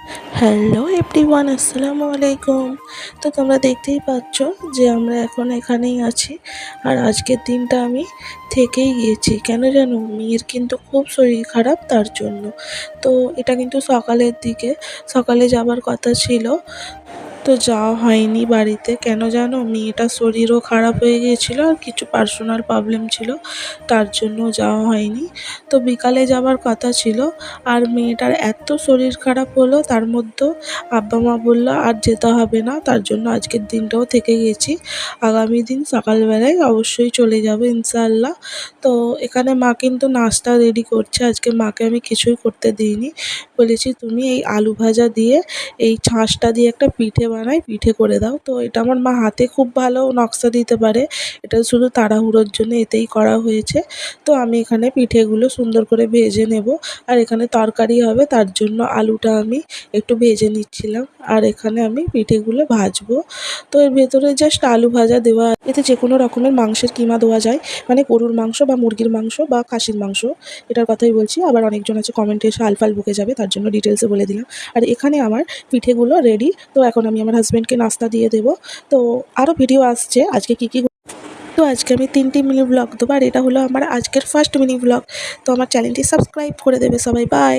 Hello everyone, আসসালামু আলাইকুম। তো তোমরা দেখতেই পাচ্ছ যে আমরা এখন এখানেই আছি। আর আজকের দিনটা আমি থেকেই গিয়েছি, কেন জানো? মেয়ের কিন্তু খুব শরীর খারাপ, তার জন্য। তো এটা কিন্তু সকালের দিকে, সকালে যাবার কথা ছিল, তো যাওয়া হয়নি বাড়িতে। কেন জানো? মেয়েটার শরীরও খারাপ হয়ে গিয়েছিলো আর কিছু পার্সোনাল প্রবলেম ছিল, তার জন্য যাওয়া হয়নি। তো বিকালে যাবার কথা ছিল, আর মেয়েটার এত শরীর খারাপ হলো, তার মধ্যেও আব্বা মা বললো আর যেতে হবে না, তার জন্য আজকের দিনটাও থেকে গেছি। আগামী দিন সকালবেলায় অবশ্যই চলে যাবো ইনশাআল্লাহ। তো এখানে মা কিন্তু নাস্তা রেডি করছে। আজকে মাকে আমি কিছুই করতে দিইনি, বলেছি তুমি এই আলু ভাজা দিয়ে, এই ছাঁচটা দিয়ে একটা পিঠে বানাই, পিঠে করে দাও। তো এটা আমার মা হাতে খুব ভালো নকশা দিতে পারে, এটা শুধু তাড়াহুড়োর জন্য এতেই করা হয়েছে। তো আমি এখানে পিঠেগুলো সুন্দর করে ভেজে নেব, আর এখানে তরকারি হবে, তার জন্য আলুটা আমি একটু ভেজে নিচ্ছিলাম, আর এখানে আমি পিঠেগুলো ভাজবো। তো এর ভেতরে জাস্ট আলু ভাজা দেওয়া, এতে যে কোনো রকমের মাংসের কিমা দেওয়া যায়, মানে গরুর মাংস বা মুরগির মাংস বা খাসির মাংস, এটার কথাই বলছি। আবার অনেকজন আছে কমেন্টে এসে আলফাল বকে যাবে, তার জন্য ডিটেলসে বলে দিলাম। আর এখানে আমার পিঠেগুলো রেডি। তো এখন আমি আমার হাজব্যান্ডকে নাস্তা দিয়ে দেবো। তো আরও ভিডিও আসছে আজকে কী কী। তো আজকে আমি 3টি মিনি ব্লগ দেবো, আর এটা হলো আমার আজকের ফার্স্ট মিনি ব্লগ। তো আমার চ্যানেলটি সাবস্ক্রাইব করে দেবে সবাই। বাই।